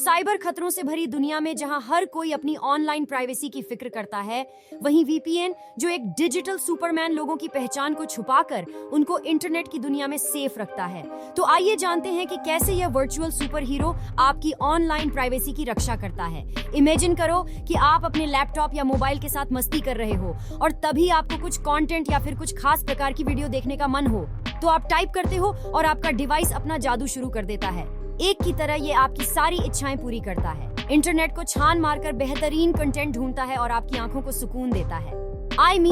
Cyber खतरों से भरी दुनिया में जहां हर कोई अपनी ऑनलाइन प्राइवेसी की फिक्र करता है, वहीं वीपीएन जो एक डिजिटल सुपरमैन लोगों की पहचान को छुपाकर उनको इंटरनेट की दुनिया में सेफ रखता है। तो आइए जानते हैं कि कैसे यह वर्चुअल सुपर हीरो आपकी ऑनलाइन प्राइवेसी की रक्षा करता है। इमेजिन करो कि आप अपने लैपटॉप या मोबाइल के साथ मस्ती कर रहे हो और तभी आपको कुछ कंटेंट या फिर कुछ खास प्रकार की वीडियो देखने का मन हो, तो आप टाइप करते हो और आपका डिवाइस अपना जादू शुरू कर देता है। एक की तरह ये आपकी सारी इच्छाएं पूरी करता है। इंटरनेट को छान मारकर बेहतरीन कंटेंट ढूंढता है और आपकी आंखों को सुकून देता है।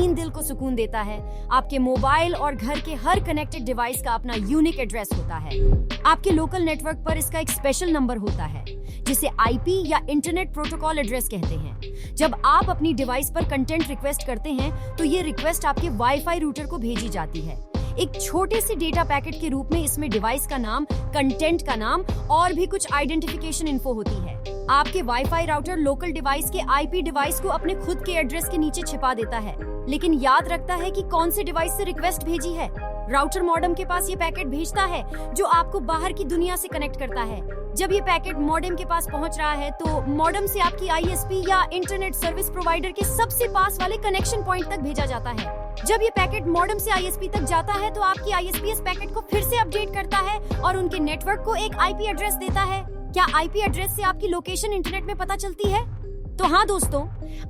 दिल को सुकून देता है। आपके मोबाइल और घर के हर कनेक्टेड डिवाइस का अपना यूनिक एड्रेस होता है। आपके लोकल नेटवर्क पर इसका एक स्पेशल नंबर होता है जिसे आईपी या इंटरनेट प्रोटोकॉल एड्रेस कहते हैं। जब आप अपनी डिवाइस पर कंटेंट रिक्वेस्ट करते हैं तो ये रिक्वेस्ट आपके वाईफाई रूटर को भेजी जाती है। एक छोटे से डेटा पैकेट के रूप में इसमें डिवाइस का नाम, कंटेंट का नाम और भी कुछ आइडेंटिफिकेशन इन्फो होती है। आपके वाईफाई राउटर लोकल डिवाइस के आईपी डिवाइस को अपने खुद के एड्रेस के नीचे छिपा देता है, लेकिन याद रखता है कि कौन से डिवाइस से रिक्वेस्ट भेजी है। राउटर मॉडेम के पास ये पैकेट भेजता है जो आपको बाहर की दुनिया से कनेक्ट करता है। जब ये पैकेट मॉडेम के पास पहुंच रहा है तो मॉडेम से आपकी आईएसपी या इंटरनेट सर्विस प्रोवाइडर के सबसे पास वाले कनेक्शन पॉइंट तक भेजा जाता है। जब ये पैकेट मॉडेम से आईएसपी तक जाता है तो आपकी आईएसपी इस पैकेट को फिर से अपडेट करता है और उनके नेटवर्क को एक आईपी एड्रेस देता है। क्या आईपी एड्रेस से आपकी लोकेशन इंटरनेट में पता चलती है? तो हाँ दोस्तों,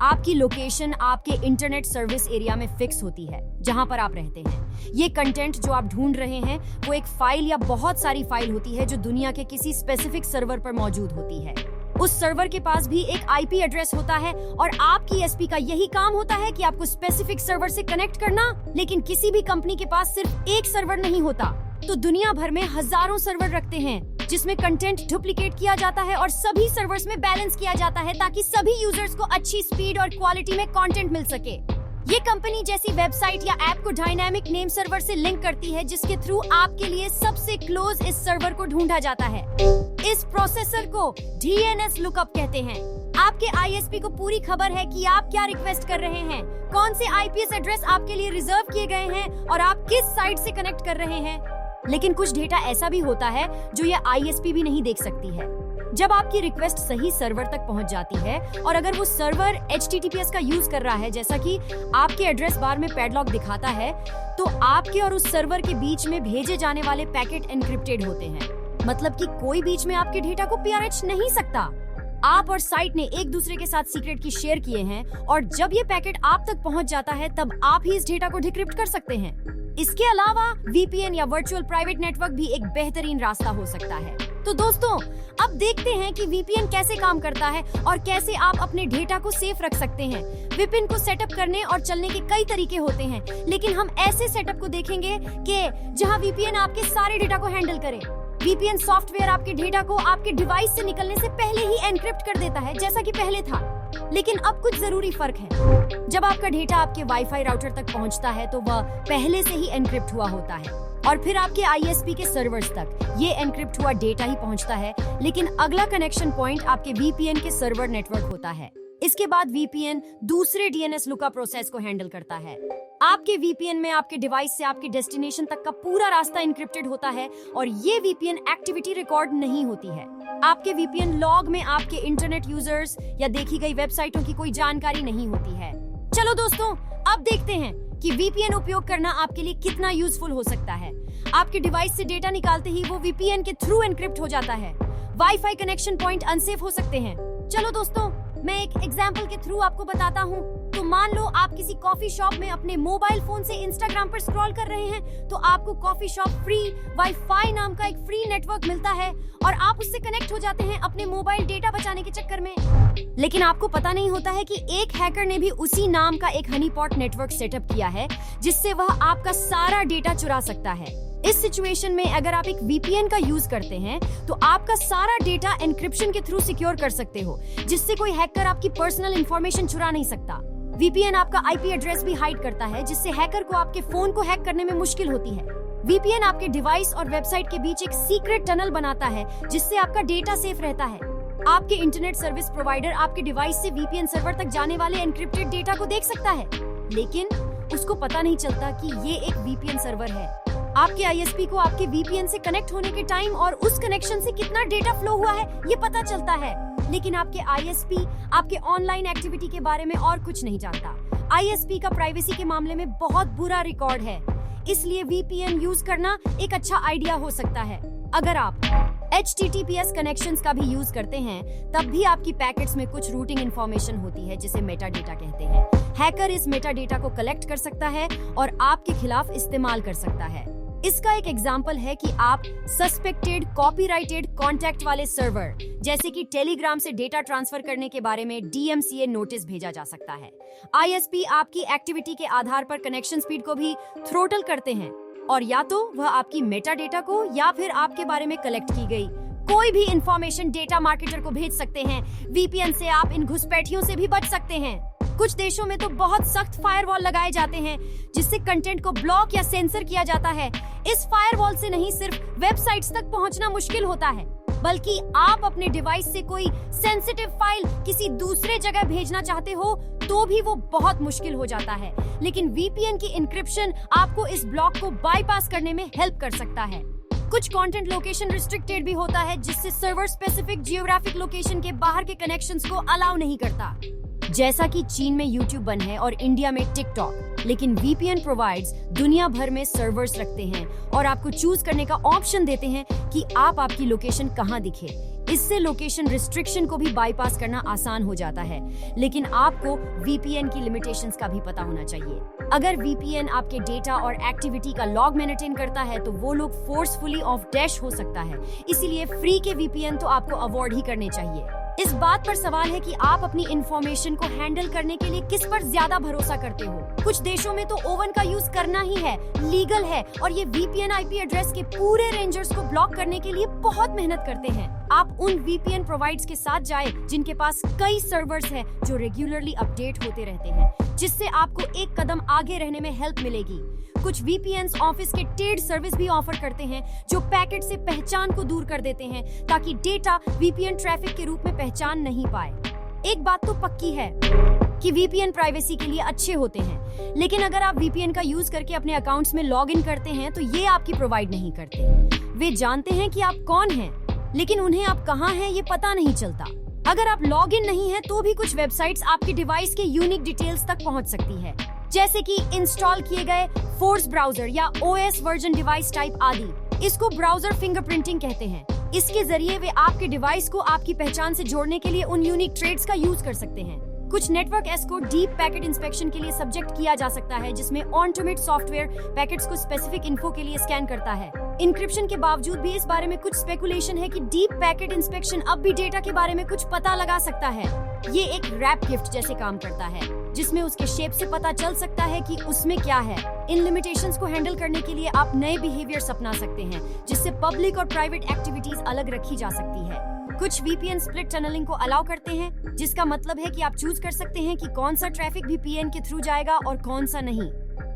आपकी लोकेशन आपके इंटरनेट सर्विस एरिया में फिक्स होती है जहां पर आप रहते हैं। ये कंटेंट जो आप ढूंढ रहे हैं वो एक फाइल या बहुत सारी फाइल होती है जो दुनिया के किसी स्पेसिफिक सर्वर पर मौजूद होती है। उस सर्वर के पास भी एक आईपी एड्रेस होता है और आपकी एसपी का यही काम होता है कि आपको स्पेसिफिक सर्वर से कनेक्ट करना। लेकिन किसी भी कंपनी के पास सिर्फ एक सर्वर नहीं होता, तो दुनिया भर में हजारों सर्वर रखते हैं जिसमें कंटेंट डुप्लीकेट किया जाता है और सभी सर्वर्स में बैलेंस किया जाता है ताकि सभी यूजर्स को अच्छी स्पीड और क्वालिटी में कंटेंट मिल सके। ये कंपनी जैसी वेबसाइट या ऐप को डायनामिक नेम सर्वर से लिंक करती है जिसके थ्रू आपके लिए सबसे क्लोज इस सर्वर को ढूंढा जाता है। इस प्रोसेसर को डीएनएस लुकअप कहते हैं। आपके आईएसपी को पूरी खबर है कि आप क्या रिक्वेस्ट कर रहे हैं, कौन से आईपीएस एड्रेस आपके लिए रिजर्व किए गए हैं और आप किस साइट से कनेक्ट कर रहे हैं। लेकिन कुछ डेटा ऐसा भी होता है जो ये आईएसपी भी नहीं देख सकती है। जब आपकी रिक्वेस्ट सही सर्वर तक पहुंच जाती है और अगर वो सर्वर HTTPS का यूज कर रहा है, जैसा कि आपके एड्रेस बार में पैडलॉक दिखाता है, तो आपके और उस सर्वर के बीच में भेजे जाने वाले पैकेट एनक्रिप्टेड होते हैं। मतलब कि कोई बीच में आपके डेटा को PRH नहीं सकता। आप और साइट ने एक दूसरे के साथ सीक्रेट की शेयर किए हैं और जब ये पैकेट आप तक पहुंच जाता है तब आप ही इस डेटा को डिक्रिप्ट कर सकते हैं। इसके अलावा वीपीएन या वर्चुअल प्राइवेट नेटवर्क भी एक बेहतरीन रास्ता हो सकता है। तो दोस्तों, अब देखते हैं कि वीपीएन कैसे काम करता है और कैसे आप अपने डेटा को सेफ रख सकते हैं। वीपीएन को सेटअप करने और चलने के कई तरीके होते हैं, लेकिन हम ऐसे सेटअप को देखेंगे कि जहां वीपीएन आपके सारे डेटा को हैंडल करे। वीपीएन सॉफ्टवेयर आपके डेटा को आपके डिवाइस से निकलने से पहले ही एनक्रिप्ट कर देता है, जैसा कि पहले था। लेकिन अब कुछ जरूरी फर्क है। जब आपका डेटा आपके वाईफाई राउटर तक पहुंचता है तो वह पहले से ही एनक्रिप्ट हुआ होता है और फिर आपके आईएसपी के सर्वर्स तक ये एनक्रिप्ट हुआ डेटा ही पहुंचता है। लेकिन अगला कनेक्शन पॉइंट आपके वीपीएन के सर्वर नेटवर्क होता है। इसके बाद वीपीएन दूसरे डीएनएस लुकअप प्रोसेस को हैंडल करता है। आपके वीपीएन में आपके डिवाइस से आपके डेस्टिनेशन तक का पूरा रास्ता एन्क्रिप्टेड होता है और ये वीपीएन एक्टिविटी रिकॉर्ड नहीं होती है। आपके वीपीएन लॉग में आपके इंटरनेट यूजर्स या देखी गई वेबसाइटों की कोई जानकारी नहीं होती है। चलो दोस्तों, अब देखते हैं कि वीपीएन उपयोग करना आपके लिए कितना यूजफुल हो सकता है। आपके डिवाइस से डेटा निकालते ही वो वीपीएन के थ्रू एन्क्रिप्ट हो जाता है। वाईफाई कनेक्शन पॉइंट अनसेफ हो सकते हैं। चलो दोस्तों, मैं एक एग्जाम्पल के थ्रू आपको बताता हूँ। तो मान लो आप किसी कॉफी शॉप में अपने मोबाइल फोन से इंस्टाग्राम पर स्क्रॉल कर रहे हैं, तो आपको कॉफी शॉप फ्री वाईफाई नाम का एक फ्री नेटवर्क मिलता है और आप उससे कनेक्ट हो जाते हैं अपने मोबाइल डेटा बचाने के चक्कर में। लेकिन आपको पता नहीं होता है कि एक हैकर ने भी उसी नाम का एक हनीपॉट नेटवर्क सेटअप किया है जिससे वह आपका सारा डेटा चुरा सकता है। इस सिचुएशन में अगर आप एक वीपीएन का यूज करते हैं तो आपका सारा डेटा एन्क्रिप्शन के थ्रू सिक्योर कर सकते हो, जिससे कोई हैकर आपकी पर्सनल इंफॉर्मेशन चुरा नहीं सकता। वीपीएन आपका आईपी एड्रेस भी हाइड करता है, जिससे हैकर को आपके फोन को हैक करने में मुश्किल होती है। वीपीएन आपके डिवाइस और वेबसाइट के बीच एक सीक्रेट टनल बनाता है जिससे आपका डेटा सेफ रहता है। आपके इंटरनेट सर्विस प्रोवाइडर आपके डिवाइस से वीपीएन सर्वर तक जाने वाले एन्क्रिप्टेड डेटा को देख सकता है, लेकिन उसको पता नहीं चलता कि ये एक वीपीएन सर्वर है। आपके आईएसपी को आपके वीपीएन से कनेक्ट होने के टाइम और उस कनेक्शन से कितना डेटा फ्लो हुआ है ये पता चलता है, लेकिन आपके आईएसपी आपके ऑनलाइन एक्टिविटी के बारे में और कुछ नहीं जानता। आईएसपी का प्राइवेसी के मामले में बहुत बुरा रिकॉर्ड है, इसलिए वीपीएन यूज करना एक अच्छा आइडिया हो सकता है। अगर आप HTTPS कनेक्शंस का भी यूज करते हैं, तब भी आपकी पैकेट्स में कुछ रूटिंग इंफॉर्मेशन होती है जिसे मेटा डेटा कहते हैं। हैकर इस मेटा डेटा को कलेक्ट कर सकता है और आपके खिलाफ इस्तेमाल कर सकता है। इसका एक एग्जाम्पल है कि आप सस्पेक्टेड कॉपीराइटेड कॉन्टैक्ट वाले सर्वर जैसे कि टेलीग्राम से डेटा ट्रांसफर करने के बारे में DMCA नोटिस भेजा जा सकता है। ISP आपकी एक्टिविटी के आधार पर कनेक्शन स्पीड को भी थ्रोटल करते हैं, और या तो वह आपकी मेटा डेटा को या फिर आपके बारे में कलेक्ट की गई कोई भी इंफॉर्मेशन डेटा मार्केटर को भेज सकते हैं। वीपीएन से आप इन घुसपैठियों से भी बच सकते हैं। कुछ देशों में तो बहुत सख्त फायरवॉल लगाए जाते हैं जिससे कंटेंट को ब्लॉक या सेंसर किया जाता है। इस फायरवॉल से नहीं सिर्फ वेबसाइट्स तक पहुंचना मुश्किल होता है, बल्कि आप अपने डिवाइस से कोई सेंसिटिव फाइल किसी दूसरे जगह भेजना चाहते हो तो भी वो बहुत मुश्किल हो जाता है। लेकिन वीपीएन की इंक्रिप्शन आपको इस ब्लॉक को बाईपास करने में हेल्प कर सकता है। कुछ कंटेंट लोकेशन रिस्ट्रिक्टेड भी होता है, जिससे सर्वर स्पेसिफिक जियोग्राफिक लोकेशन के बाहर के कनेक्शंस को अलाउ नहीं करता। जैसा कि चीन में यूट्यूब बंद है और इंडिया में टिकटॉक, लेकिन वीपीएन प्रोवाइडर्स दुनिया भर में सर्वर्स रखते हैं और आपको चूज करने का ऑप्शन देते हैं कि आप आपकी लोकेशन कहां दिखे। इससे लोकेशन रिस्ट्रिक्शन को भी बाईपास करना आसान हो जाता है, लेकिन आपको वीपीएन की लिमिटेशंस का भी पता होना चाहिए। अगर वीपीएन आपके डेटा और एक्टिविटी का लॉग मेंटेन करता है तो वो लोग फोर्सफुली ऑफ डैश हो सकता है, इसीलिए फ्री के वीपीएन तो आपको अवॉइड ही करने चाहिए। इस बात पर सवाल है कि आप अपनी इंफॉर्मेशन को हैंडल करने के लिए किस पर ज्यादा भरोसा करते हो। कुछ देशों में तो ओवन का यूज करना ही है, लीगल है, और ये वीपीएन आईपी एड्रेस के पूरे रेंजर्स को ब्लॉक करने के लिए बहुत मेहनत करते हैं। आप उन वीपीएन प्रोवाइडर्स के साथ जाएं जिनके पास कई सर्वर्स हैं जो रेगुलरली अपडेट होते रहते हैं, जिससे आपको एक कदम आगे रहने में हेल्प मिलेगी। कुछ वीपीएन्स ऑफिस के टेड सर्विस भी ऑफर करते हैं जो पैकेट से पहचान को दूर कर देते हैं ताकि डेटा वीपीएन ट्रैफिक के रूप में पहचान नहीं पाए। एक बात तो पक्की है कि वीपीएन प्राइवेसी के लिए अच्छे होते हैं, लेकिन अगर आप वीपीएन का यूज करके अपने अकाउंट्स में लॉग इन करते हैं तो ये आपकी प्रोवाइड नहीं करते। वे जानते हैं कि आप कौन हैं, लेकिन उन्हें आप कहाँ हैं ये पता नहीं चलता। अगर आप लॉग इन नहीं है तो भी कुछ वेबसाइट्स आपके डिवाइस के यूनिक डिटेल्स तक पहुंच सकती है, जैसे कि इंस्टॉल किए गए फोर्स ब्राउजर या OS वर्जन डिवाइस टाइप आदि। इसको ब्राउजर फिंगरप्रिंटिंग कहते हैं। इसके जरिए वे आपके डिवाइस को आपकी पहचान से जोड़ने के लिए उन यूनिक ट्रेड्स का यूज कर सकते हैं। कुछ नेटवर्क एस को डीप पैकेट इंस्पेक्शन के लिए सब्जेक्ट किया जा सकता है, जिसमें ऑटोमेट सॉफ्टवेयर पैकेट्स को स्पेसिफिक इन्फो के लिए स्कैन करता है। इंक्रिप्शन के बावजूद भी इस बारे में कुछ स्पेकुलेशन है कि डीप पैकेट इंस्पेक्शन अब भी डेटा के बारे में कुछ पता लगा सकता है। ये एक रैप गिफ्ट जैसे काम करता है, जिसमें उसके शेप से पता चल सकता है कि उसमें क्या है। इन लिमिटेशंस को हैंडल करने के लिए आप नए बिहेवियर्स अपना सकते हैं, जिससे पब्लिक और प्राइवेट एक्टिविटीज अलग रखी जा सकती है। कुछ वीपीएन स्प्लिट टनलिंग को अलाउ करते हैं, जिसका मतलब है कि आप चूज कर सकते हैं कि कौन सा ट्रैफिक वीपीएन के थ्रू जाएगा और कौन सा नहीं।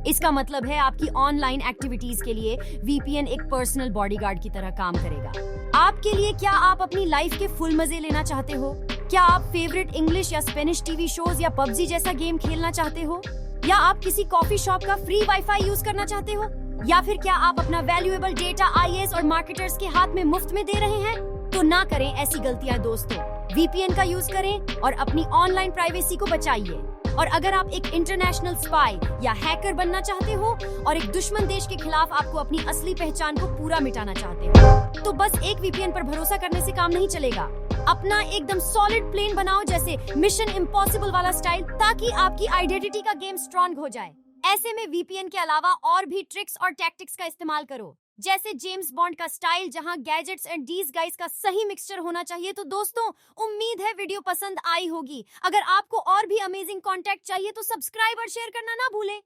इसका मतलब है आपकी ऑनलाइन एक्टिविटीज के लिए वीपीएन एक पर्सनल बॉडीगार्ड की तरह काम करेगा। आपके लिए क्या आप अपनी लाइफ के फुल मजे लेना चाहते हो? क्या आप फेवरेट इंग्लिश या स्पेनिश टीवी शोज या पबजी जैसा गेम खेलना चाहते हो? या आप किसी कॉफी शॉप का फ्री वाईफाई यूज करना चाहते हो? या फिर क्या आप अपना वैल्यूएबल डेटा आईएएस और मार्केटर्स के हाथ में मुफ्त में दे रहे हैं? तो ना करें ऐसी गलतियां दोस्तों। वीपीएन का यूज करें और अपनी ऑनलाइन प्राइवेसी को बचाइए। और अगर आप एक इंटरनेशनल स्पाई या हैकर बनना चाहते हो और एक दुश्मन देश के खिलाफ आपको अपनी असली पहचान को पूरा मिटाना चाहते हो, तो बस एक वीपीएन पर भरोसा करने से काम नहीं चलेगा। अपना एकदम सॉलिड प्लेन बनाओ, जैसे मिशन इम्पॉसिबल वाला स्टाइल, ताकि आपकी आइडेंटिटी का गेम स्ट्रॉन्ग हो जाए। ऐसे में वीपीएन के अलावा और भी ट्रिक्स और टैक्टिक्स का इस्तेमाल करो, जैसे जेम्स बॉन्ड का स्टाइल, जहां गैजेट्स एंड डिसगाइज का सही मिक्सचर होना चाहिए। तो दोस्तों, उम्मीद है वीडियो पसंद आई होगी। अगर आपको और भी अमेजिंग कंटेंट चाहिए तो सब्सक्राइब और शेयर करना ना भूलें।